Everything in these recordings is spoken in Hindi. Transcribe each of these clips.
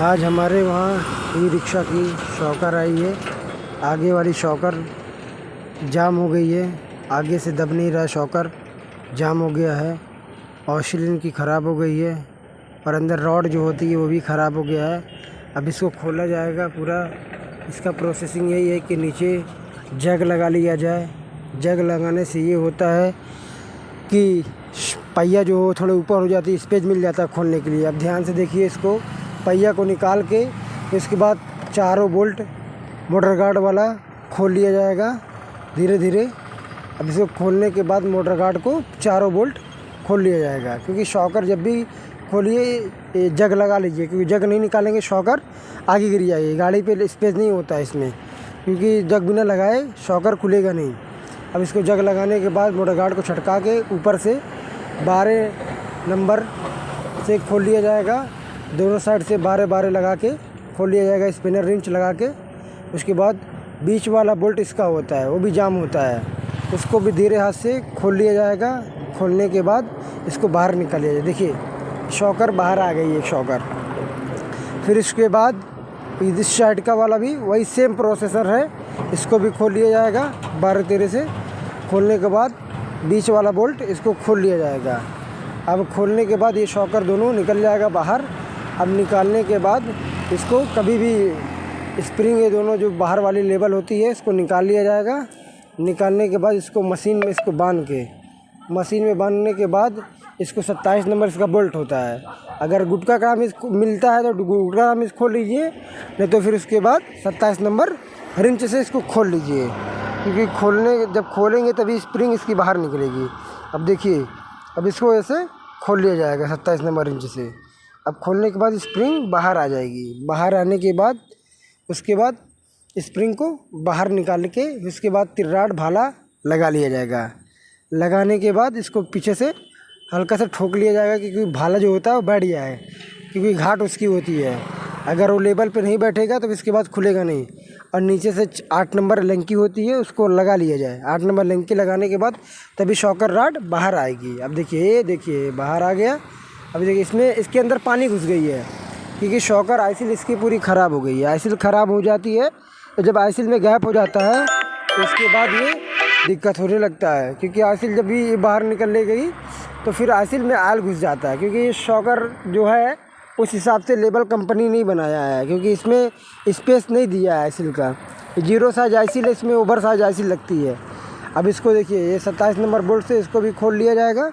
आज हमारे वहाँ ई रिक्शा की शॉकर आई है। आगे वाली शॉकर जाम हो गई है, आगे से दब नहीं रहा, शॉकर जाम हो गया है। ऑक्सीजन की ख़राब हो गई है और अंदर रॉड जो होती है वो भी ख़राब हो गया है। अब इसको खोला जाएगा पूरा। इसका प्रोसेसिंग यही है कि नीचे जग लगा लिया जाए। जग लगाने से ये होता है कि पहिया जो हो थोड़े ऊपर हो जाती है, स्पेस मिल जाता है खोलने के लिए। अब ध्यान से देखिए, इसको पहिया को निकाल के इसके बाद चारों बोल्ट मोटर गार्ड वाला खोल लिया जाएगा धीरे धीरे। अब इसको खोलने के बाद मोटर गार्ड को चारों बोल्ट खोल लिया जाएगा, क्योंकि शॉकर जब भी खोलिए जग लगा लीजिए, क्योंकि जग नहीं निकालेंगे शॉकर आगे गिर जाएगी। गाड़ी पे स्पेस नहीं होता है इसमें, क्योंकि जग बिना लगाए शॉकर खुलेगा नहीं। अब इसको जग लगाने के बाद मोटर गार्ड को छटका के ऊपर से 12 नंबर से खोल लिया जाएगा। दोनों साइड से 12 लगा के खोल लिया जाएगा, स्पिनर रिंच लगा के। उसके बाद बीच वाला बोल्ट इसका होता है, वो भी जाम होता है, उसको भी धीरे हाथ से खोल लिया जाएगा। खोलने के बाद इसको बाहर निकाल लिया जाए। देखिए शॉकर बाहर आ गई है शॉकर। फिर इसके बाद इस साइड का वाला भी वही सेम प्रोसेसर है, इसको भी खोल लिया जाएगा 12-13 से। खोलने के बाद बीच वाला बोल्ट इसको खोल लिया जाएगा। अब खोलने के बाद ये शॉकर दोनों निकल जाएगा बाहर। अब निकालने के बाद इसको कभी भी स्प्रिंग, ये दोनों जो बाहर वाली लेवल होती है, इसको निकाल लिया जाएगा। निकालने के बाद इसको मशीन में इसको बांध के, मशीन में बांधने के बाद इसको 27 नंबर इसका बोल्ट होता है। अगर गुटका का हम इसको मिलता है तो गुटका हम इसको खोल लीजिए, नहीं तो फिर उसके बाद 27 नंबर रिंच से इसको खोल लीजिए, क्योंकि जब खोलेंगे तभी स्प्रिंग इसकी बाहर निकलेगी। अब देखिए, अब इसको ऐसे खोल लिया जाएगा 27 नंबर इंच से। अब खोलने के बाद स्प्रिंग बाहर आ जाएगी। बाहर आने के बाद उसके बाद स्प्रिंग को बाहर निकाल के उसके बाद तिर्राड भाला लगा लिया जाएगा। लगाने के बाद इसको पीछे से हल्का सा ठोक लिया जाएगा, क्योंकि भाला जो होता है वो बैठ जाए, क्योंकि घाट उसकी होती है। अगर वो लेवल पे नहीं बैठेगा तो इसके बाद खुलेगा नहीं। और नीचे से 8 नंबर लंकी होती है, उसको लगा लिया जाए। 8 नंबर लंकी लगाने के बाद तभी शॉकर रॉड बाहर आएगी। अब देखिए बाहर आ गया। अब देखिए इसके अंदर पानी घुस गई है, क्योंकि शॉकर आईसील इसकी पूरी ख़राब हो गई है। आईसील ख़राब हो जाती है तो जब आईसील में गैप हो जाता है तो उसके बाद ये दिक्कत होने लगता है, क्योंकि आईसील जब भी बाहर निकल ले गई तो फिर आईसील में आयल घुस जाता है। क्योंकि ये शॉकर जो है उस हिसाब से लेबल कंपनी नहीं बनाया है, क्योंकि इसमें स्पेस नहीं दिया है आईसील का। 0 साइज आईसील है, इसमें ओवर साइज आईसील लगती है। अब इसको देखिए, ये 27 नंबर बोल्ट से इसको भी खोल लिया जाएगा।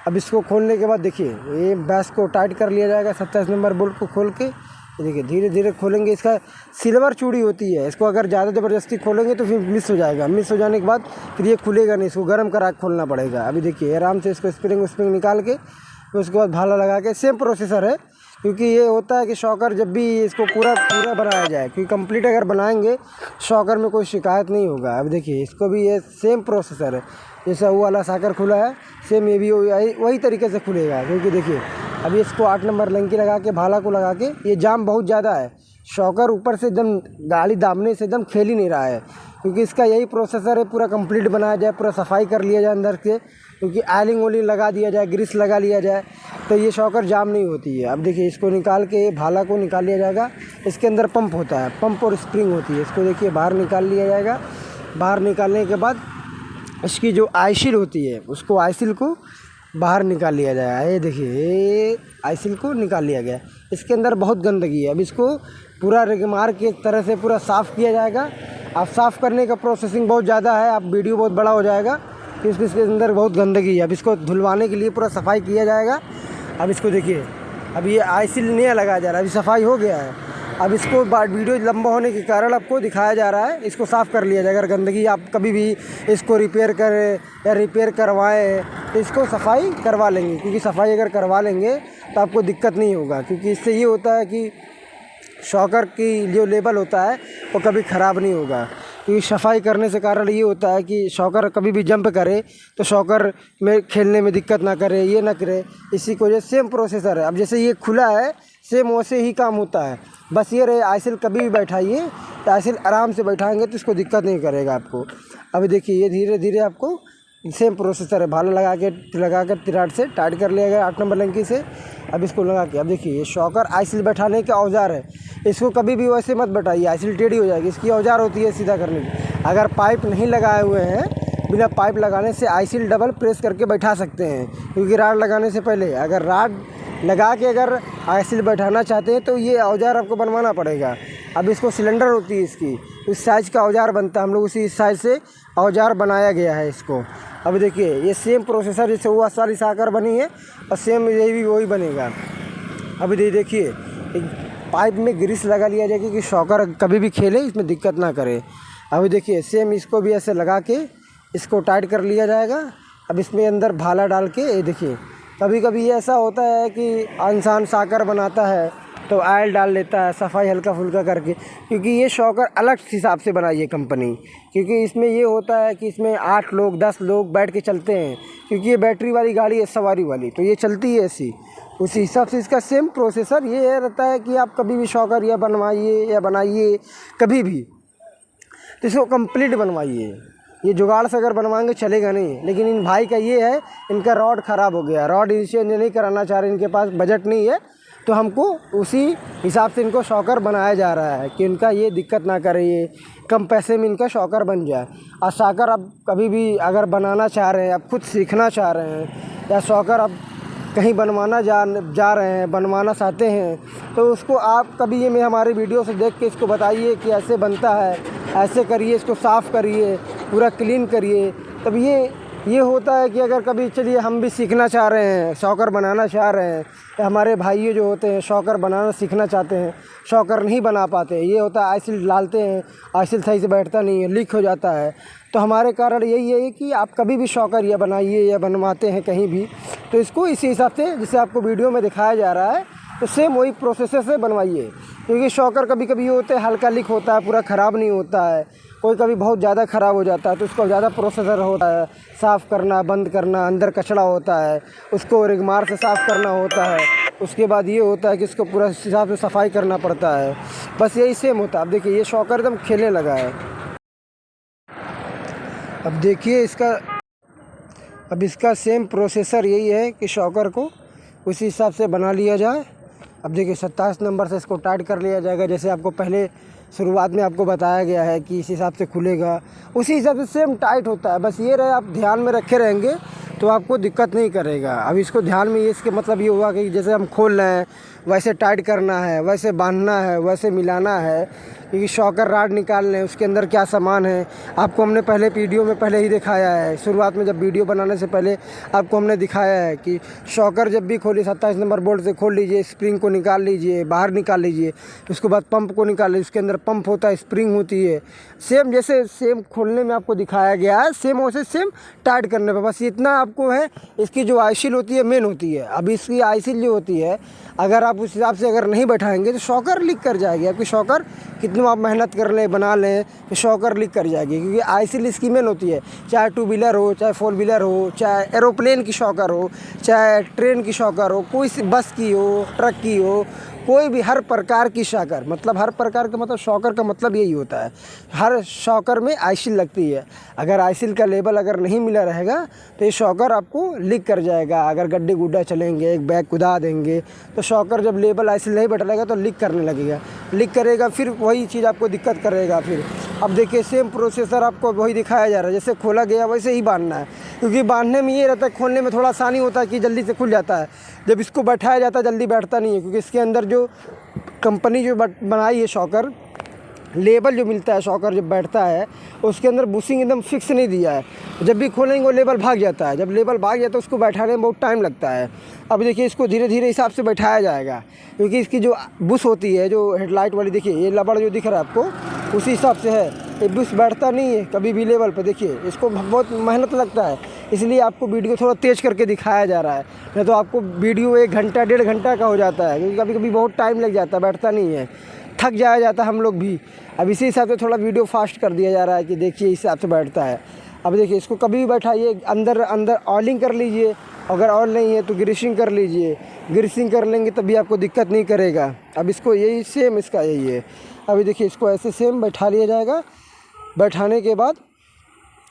अब इसको खोलने के बाद देखिए ये बैस को टाइट कर लिया जाएगा। 27 नंबर बोल्ट को खोल के देखिए धीरे धीरे खोलेंगे। इसका सिल्वर चूड़ी होती है, इसको अगर ज़्यादा ज़बरदस्ती खोलेंगे तो फिर मिस हो जाएगा। मिस हो जाने के बाद फिर ये खुलेगा नहीं, इसको गर्म करा के खोलना पड़ेगा। अभी देखिए आराम से इसको स्प्रिंग निकाल के उसके बाद भाला लगा के, सेम प्रोसेसर है। क्योंकि ये होता है कि शॉकर जब भी इसको पूरा बनाया जाए, क्योंकि कंप्लीट अगर बनाएंगे शॉकर में कोई शिकायत नहीं होगा। अब देखिए इसको भी ये सेम प्रोसेसर है, जैसा वो वाला साकर खुला है सेम ये भी वही तरीके से खुलेगा। क्योंकि देखिए अभी इसको 8 नंबर लंकी लगा के भाला को लगा के, ये जाम बहुत ज़्यादा है। शॉकर ऊपर से एकदम गाड़ी दाबने से एकदम खेल ही नहीं रहा है, क्योंकि इसका यही प्रोसेसर है। पूरा कंप्लीट बनाया जाए, पूरा सफाई कर लिया जाए अंदर से, क्योंकि आयलिंग वोलिंग लगा दिया जाए, ग्रीस लगा लिया जाए, तो ये शॉकर जाम नहीं होती है। अब देखिए इसको निकाल के भाला को निकाल लिया जाएगा। इसके अंदर पंप होता है, पंप और स्प्रिंग होती है। इसको देखिए बाहर निकाल लिया जाएगा। बाहर निकालने के बाद इसकी जो आईसील होती है उसको आईसील को बाहर निकाल लिया जाएगा। ये देखिए ये आईसील को निकाल लिया गया। इसके अंदर बहुत गंदगी है। अब इसको पूरा रेगमार के तरह से पूरा साफ़ किया जाएगा। अब साफ़ करने का प्रोसेसिंग बहुत ज़्यादा है, अब वीडियो बहुत बड़ा हो जाएगा, क्योंकि इसके अंदर बहुत गंदगी है। अब इसको धुलवाने के लिए पूरा सफाई किया जाएगा। अब इसको देखिए, अब ये आईसील नया लगाया जा रहा है, अभी सफाई हो गया है। अब इसको वीडियो लंबा होने के कारण आपको दिखाया जा रहा है, इसको साफ़ कर लिया जाएगा। अगर गंदगी आप कभी भी इसको रिपेयर करें या रिपेयर करवाएं तो इसको सफाई करवा लेंगे, क्योंकि सफाई अगर करवा लेंगे तो आपको दिक्कत नहीं होगा। क्योंकि इससे ये होता है कि शॉकर की जो लेबल होता है वो कभी ख़राब नहीं होगा। क्योंकि सफाई करने से कारण ये होता है कि शॉकर कभी भी जंप करे तो शॉकर में खेलने में दिक्कत ना करे, ये ना करे। इसी को वजह सेम प्रोसेसर है। अब जैसे ये खुला है सेम वैसे ही काम होता है, बस ये रहे आईसील कभी भी बैठाइए तो आईसील आराम से बैठाएंगे तो इसको दिक्कत नहीं करेगा आपको। अभी देखिए ये धीरे धीरे आपको सेम प्रोसेसर है। भाला लगा कर तिराड से टाइट कर लिया गया 8 नंबर लंकी से। अब इसको लगा के अब देखिए ये शॉकर आईसील बैठाने का औजार है। इसको कभी भी वैसे मत बैठाइए, आईसील टेढ़ी हो जाएगी। इसकी औजार होती है सीधा करने की। अगर पाइप नहीं लगाए हुए हैं, बिना पाइप लगाने से आईसील डबल प्रेस करके बैठा सकते हैं, क्योंकि राड लगाने से पहले अगर राड लगा के अगर आईसील बैठाना चाहते हैं तो ये औजार आपको बनवाना पड़ेगा। अब इसको सिलेंडर होती है इसकी, उस साइज़ का औजार बनता है। हम लोग उसी साइज़ से औजार बनाया गया है इसको। अब देखिए ये सेम प्रोसेसर जैसे वो वाली साकर बनी है और सेम ये भी वही बनेगा। अब देखिए पाइप में ग्रीस लगा लिया जाएगा कि शॉकर कभी भी खेले इसमें दिक्कत ना करे। अब देखिए सेम इसको भी ऐसे लगा के इसको टाइट कर लिया जाएगा। अब इसमें अंदर भाला डाल के ये देखिए, कभी कभी ऐसा होता है कि इंसान साकर बनाता है तो ऑयल डाल लेता है, सफाई हल्का फुल्का करके, क्योंकि ये शॉकर अलग हिसाब से बनाई है कंपनी। क्योंकि इसमें ये होता है कि इसमें 8 लोग 10 लोग बैठ के चलते हैं, क्योंकि ये बैटरी वाली गाड़ी है सवारी वाली, तो ये चलती है ऐसी। उसी हिसाब से इसका सेम प्रोसेसर ये रहता है कि आप कभी भी शॉकर या बनवाइए या बनाइए कभी भी, तो इसको कंप्लीट बनवाइए। ये जुगाड़ से अगर बनवाएंगे चलेगा नहीं। लेकिन इन भाई का ये है, इनका रॉड ख़राब हो गया, रॉड चेंज नहीं कराना चाह रहे, इनके पास बजट नहीं है, तो हमको उसी हिसाब से इनको शॉकर बनाया जा रहा है कि इनका ये दिक्कत ना करे, ये कम पैसे में इनका शॉकर बन जाए। और शॉकर अब कभी भी अगर बनाना चाह रहे हैं, आप खुद सीखना चाह रहे हैं, या शॉकर अब कहीं बनवाना जा रहे हैं, बनवाना चाहते हैं, तो उसको आप कभी ये हमारे वीडियो से देख के इसको बताइए कि ऐसे बनता है, ऐसे करिए, इसको साफ़ करिए, पूरा क्लीन करिए। तब ये होता है कि अगर कभी चलिए हम भी सीखना चाह रहे हैं, शॉकर बनाना चाह रहे हैं, या हमारे भाइयों जो होते हैं शॉकर बनाना सीखना चाहते हैं, शॉकर नहीं बना पाते, ये होता है आईसील डालते हैं, आईसील सही से बैठता नहीं है, लीक हो जाता है। तो हमारे कारण यही है कि आप कभी भी शॉकर या बनाइए या बनवाते हैं कहीं भी, तो इसको इसी हिसाब से जैसे आपको वीडियो में दिखाया जा रहा है, तो सेम वही प्रोसेसर से बनवाइए। क्योंकि शॉकर कभी कभी ये होता है हल्का लीक होता है, पूरा ख़राब नहीं होता है, कोई कभी बहुत ज़्यादा ख़राब हो जाता है, तो उसको ज़्यादा प्रोसेसर होता है, साफ़ करना, बंद करना, अंदर कचरा होता है, उसको रिगमार से साफ़ करना होता है। उसके बाद ये होता है कि इसको पूरा हिसाब से सफाई करना पड़ता है। बस यही सेम होता है। अब देखिए ये शॉकर एकदम खेलने लगा है। अब देखिए इसका सेम प्रोसेसर यही है कि शॉकर को उसी हिसाब से बना लिया जाए। अब देखिए 27 नंबर से इसको टाइट कर लिया जाएगा, जैसे आपको पहले शुरुआत में आपको बताया गया है कि इस हिसाब से खुलेगा, उसी हिसाब से सेम टाइट होता है। बस ये रहे आप ध्यान में रखे रहेंगे तो आपको दिक्कत नहीं करेगा। अब इसको ध्यान में इसके मतलब ये हुआ कि जैसे हम खोल रहे हैं वैसे टाइट करना है, वैसे बांधना है, वैसे मिलाना है, क्योंकि शॉकर राड निकाल लें उसके अंदर क्या सामान है आपको हमने पहले वीडियो में पहले ही दिखाया है। शुरुआत में जब वीडियो बनाने से पहले आपको हमने दिखाया है कि शॉकर जब भी खोलिए 27 नंबर बोल्ट से खोल लीजिए, स्प्रिंग को निकाल लीजिए, बाहर निकाल लीजिए, उसके बाद पंप को निकाल लीजिए, उसके अंदर पंप होता है, स्प्रिंग होती है, सेम जैसे सेम खोलने में आपको दिखाया गया है, सेम वैसे सेम टाइट करने पर। बस इतना आपको है, इसकी जो आईसील होती है मेन होती है। अब इसकी आईसील जो होती है अगर आप उस हिसाब से अगर नहीं बैठाएंगे तो शॉकर लीक कर जाएगी। आपकी शॉकर कितनी आप मेहनत कर लें बना लें तो शॉकर लीक कर जाएगी, क्योंकि आईसील इसकी मेन होती है। चाहे 2 व्हीलर हो, चाहे 4 व्हीलर हो, चाहे एरोप्लेन की शॉकर हो, चाहे ट्रेन की शॉकर हो, कोई सी बस की हो, ट्रक की हो, कोई भी हर प्रकार की शॉकर, मतलब हर प्रकार का मतलब शॉकर का मतलब यही होता है, हर शॉकर में आईसील लगती है। अगर आईसील का लेबल अगर नहीं मिला रहेगा तो ये शॉकर आपको लीक कर जाएगा। अगर गड्ढे गुड्ढा चलेंगे, एक बैग कुदा देंगे, तो शॉकर जब लेबल आईसील नहीं बैठेगा तो लीक करने लगेगा, लीक करेगा, फिर वही चीज़ आपको दिक्कत करेगा। फिर अब देखिए सेम प्रोसेसर आपको वही दिखाया जा रहा है, जैसे खोला गया वैसे ही बांधना है, क्योंकि बांधने में ये रहता है, खोलने में थोड़ा आसानी होता है कि जल्दी से खुल जाता है, जब इसको बैठाया जाता है जल्दी बैठता नहीं है, क्योंकि इसके अंदर जो कंपनी जो बनाई है शॉकर, लेबल जो मिलता है शॉकर जब बैठता है उसके अंदर बुशिंग एकदम फिक्स नहीं दिया है, जब भी खोलेंगे वो लेबल भाग जाता है, जब लेबल भाग जाता है उसको बैठाने में बहुत टाइम लगता है। अब देखिए इसको धीरे धीरे हिसाब से बैठाया जाएगा, क्योंकि इसकी जो बुश होती है जो हेडलाइट वाली, देखिए ये लबड़ जो दिख रहा है आपको उसी हिसाब से है, ये बुश बैठता नहीं है कभी भी लेवल पर। देखिए इसको बहुत मेहनत लगता है, इसलिए आपको वीडियो थोड़ा तेज़ करके दिखाया जा रहा है, नहीं तो आपको वीडियो 1 घंटा 1.5 घंटा का हो जाता है, क्योंकि कभी कभी बहुत टाइम लग जाता है, बैठता नहीं है, थक जाया जाता है हम लोग भी। अब इसी हिसाब से थोड़ा वीडियो फास्ट कर दिया जा रहा है कि देखिए इस हिसाब से बैठता है। अब देखिए इसको कभी भी बैठाइए, अंदर ऑयलिंग कर लीजिए, अगर ऑयल नहीं है तो ग्रीसिंग कर लीजिए, ग्रीसिंग कर लेंगे तभी आपको दिक्कत नहीं करेगा। अब इसको यही सेम इसका यही है। अभी देखिए इसको ऐसे सेम बैठा लिया जाएगा, बैठाने के बाद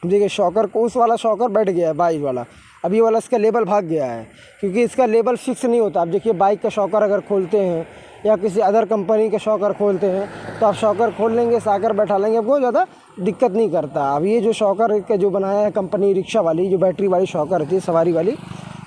देखिए शॉकर को उस वाला शॉकर बैठ गया है बाइक वाला, अब ये वाला इसका लेबल भाग गया है क्योंकि इसका लेबल फिक्स नहीं होता। आप देखिए बाइक का शॉकर अगर खोलते हैं या किसी अदर कंपनी के शॉकर खोलते हैं तो आप शॉकर खोल लेंगे, साकर बैठा लेंगे, आपको ज़्यादा दिक्कत नहीं करता। अब ये जो शॉकर का जो बनाया है कंपनी रिक्शा वाली, जो बैटरी वाली शॉकर होती है सवारी वाली,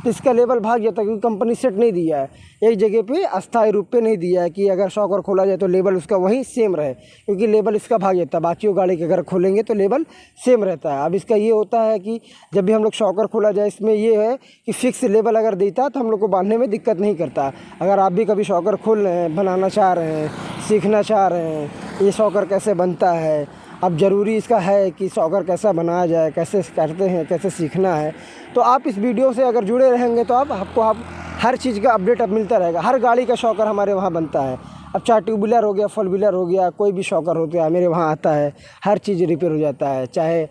तो इसका लेबल भाग जाता है क्योंकि कंपनी सेट नहीं दिया है, एक जगह पे अस्थायी रूप पे नहीं दिया है कि अगर शॉकर खोला जाए तो लेबल उसका वहीं सेम रहे, क्योंकि लेबल इसका भाग जाता है। बाकी गाड़ी के अगर खोलेंगे तो लेबल सेम रहता है। अब इसका ये होता है कि जब भी हम लोग शॉकर खोला जाए, इसमें ये है कि फिक्स लेबल अगर देता तो हम लोग को बांधने में दिक्कत नहीं करता। अगर आप भी कभी शॉकर खोल रहे हैं, बनाना चाह रहे हैं, सीखना चाह रहे हैं ये शॉकर कैसे बनता है, अब ज़रूरी इसका है कि शॉकर कैसा बनाया जाए, कैसे करते हैं, कैसे सीखना है, तो आप इस वीडियो से अगर जुड़े रहेंगे तो आपको हर चीज़ का अपडेट अब मिलता रहेगा। हर गाड़ी का शॉकर हमारे वहाँ बनता है। अब चाहे टू व्हीलर हो गया, फोर व्हीलर हो गया, कोई भी शॉकर हो गया मेरे वहाँ आता है, हर चीज़ रिपेयर हो जाता है। चाहे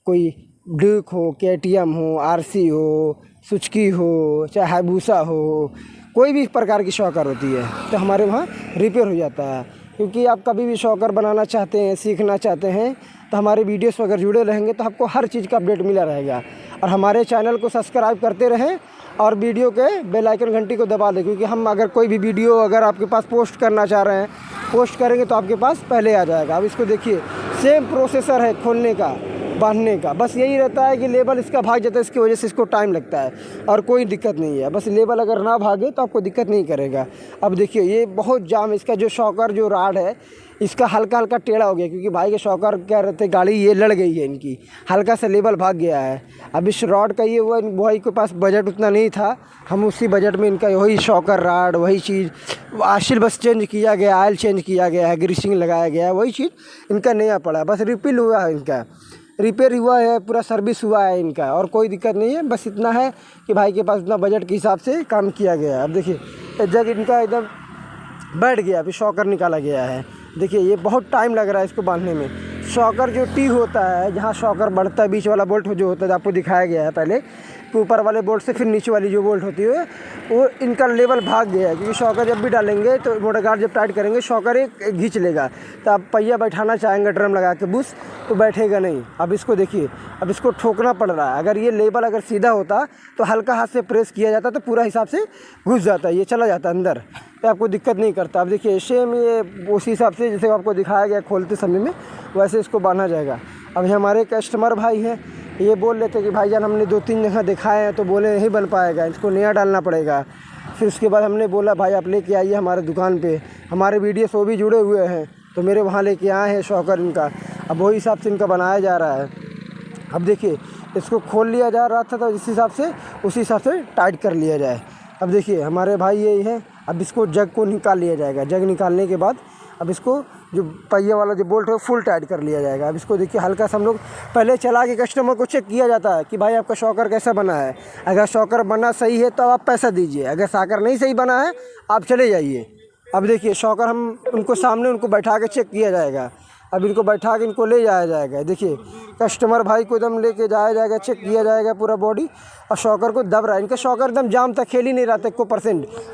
कोई ड्यूक हो, KTM हो, RC हो, सुजुकी हो, चाहे हायबुसा हो, कोई भी प्रकार की शॉकर होती है तो हमारे वहाँ रिपेयर हो जाता है। क्योंकि आप कभी भी शॉकर बनाना चाहते हैं, सीखना चाहते हैं तो हमारे वीडियोस पर अगर जुड़े रहेंगे तो आपको हर चीज़ का अपडेट मिला रहेगा। और हमारे चैनल को सब्सक्राइब करते रहें और वीडियो के बेल आइकन घंटी को दबा दें, क्योंकि हम अगर कोई भी वीडियो अगर आपके पास पोस्ट करना चाह रहे हैं, पोस्ट करेंगे तो आपके पास पहले आ जाएगा। अब इसको देखिए सेम प्रोसेसर है खोलने का, बांधने का, बस यही रहता है कि लेबल इसका भाग जाता है, इसकी वजह से इसको टाइम लगता है और कोई दिक्कत नहीं है। बस लेबल अगर ना भागे तो आपको दिक्कत नहीं करेगा। अब देखिए ये बहुत जाम, इसका जो शॉकर जो राड है इसका हल्का हल्का टेढ़ा हो गया क्योंकि भाई के शॉकर क्या रहते गाड़ी ये लड़ गई है, इनकी हल्का सा लेबल भाग गया है। अब इस रॉड का ये वो भाई के पास बजट उतना नहीं था, हम उसी बजट में इनका वही शॉकर राड वही चीज़ आशिल बस चेंज किया गया, ऑयल चेंज किया गया है, ग्रीसिंग लगाया गया है, वही चीज़ इनका नया पड़ा, बस रिपिल हुआ है, इनका रिपेयर हुआ है, पूरा सर्विस हुआ है इनका, और कोई दिक्कत नहीं है। बस इतना है कि भाई के पास उतना बजट के हिसाब से काम किया गया है। अब देखिए जग इनका एकदम बैठ गया, अभी शॉकर निकाला गया है। देखिए ये बहुत टाइम लग रहा है इसको बांधने में। शॉकर जो टी होता है, जहाँ शॉकर बढ़ता है, बीच वाला बोल्ट जो होता है आपको दिखाया गया है पहले, ऊपर वाले बोल्ट से फिर नीचे वाली जो बोल्ट होती है वो इनका लेवल भाग गया है, क्योंकि शॉकर जब भी डालेंगे तो मोटर गार्ड जब टाइट करेंगे शॉकर एक घींच लेगा, तो आप पहिया बैठाना चाहेंगे ड्रम लगा के बुश तो बैठेगा नहीं। अब इसको देखिए, अब इसको ठोकना पड़ रहा है। अगर ये लेबल अगर सीधा होता तो हल्का हाथ से प्रेस किया जाता तो पूरा हिसाब से घुस जाता, ये चला जाता अंदर, तो आपको दिक्कत नहीं करता। अब देखिए सेम ये उसी हिसाब से जैसे आपको दिखाया गया खोलते समय में वैसे इसको बांधा जाएगा। अब हमारे कस्टमर भाई हैं, ये बोल लेते कि भाईजान हमने 2-3 जगह दिखाए हैं तो बोले नहीं बन पाएगा, इसको नया डालना पड़ेगा। फिर उसके बाद हमने बोला भाई आप लेके आइए हमारे दुकान पे, हमारे वीडियो से वो भी जुड़े हुए हैं तो मेरे वहाँ लेके आए हैं शॉकर इनका, अब वही हिसाब से इनका बनाया जा रहा है। अब देखिए इसको खोल लिया जा रहा था तो इस हिसाब से उसी हिसाब से टाइट कर लिया जाए। अब देखिए हमारे भाई यही है, अब इसको जग को निकाल लिया जाएगा, जग निकालने के बाद अब इसको जो पहिया वाला जो बोल्ट है फुल टाइट कर लिया जाएगा। अब इसको देखिए हल्का सा हम लोग पहले चला के कस्टमर को चेक किया जाता है कि भाई आपका शॉकर कैसा बना है, अगर शॉकर बना सही है तो आप पैसा दीजिए, अगर शॉकर नहीं सही बना है आप चले जाइए। अब देखिए शॉकर हम उनको सामने उनको बैठा के चेक किया जाएगा, अब इनको बैठा के इनको ले जाया जाएगा। देखिए कस्टमर भाई को एकदम लेके जाया जाएगा, चेक किया जाएगा पूरा बॉडी, और शॉकर को दब रहा है, इनका शॉकर एकदम जाम तक खेल ही नहीं रहा था,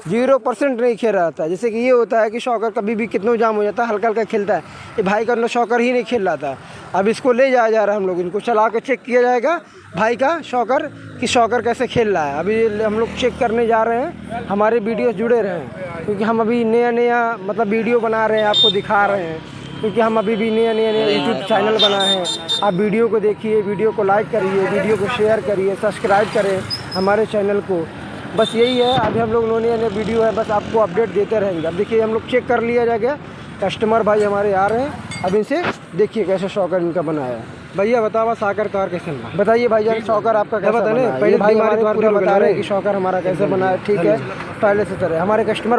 0% नहीं खेल रहा था। जैसे कि ये होता है कि शॉकर कभी भी कितना जाम हो जाता है हल्का हल्का खेलता है, ये भाई का शॉकर ही नहीं खेल रहा था। अब इसको ले जाया जा रहा है, हम लोग इनको चला के चेक किया जाएगा भाई का शॉकर कि शॉकर कैसे खेल रहा है। अभी हम लोग चेक करने जा रहे हैं, हमारे वीडियो जुड़े रहें क्योंकि हम अभी नया मतलब वीडियो बना रहे हैं, आपको दिखा रहे हैं, क्योंकि हम अभी भी नया यूट्यूब चैनल बनाए हैं। आप वीडियो को देखिए, वीडियो को लाइक करिए, वीडियो को शेयर करिए, सब्सक्राइब करें हमारे चैनल को, बस यही है। अभी हम लोग नया वीडियो है, बस आपको अपडेट देते रहेंगे। अब देखिए हम लोग चेक कर लिया जाएगा, कस्टमर भाई हमारे आ रहे हैं, अब इनसे देखिए कैसे शॉकर इनका बनाया है। भैया बताओ शॉकर कार कैसे बना, बताइए भाईजान शॉकर आपका कैसा बना है? पहले भाई हमारे पूरा बता रहे हैं कि शॉकर हमारा कैसे बना है। ठीक है, पहले से चले हमारे कस्टमर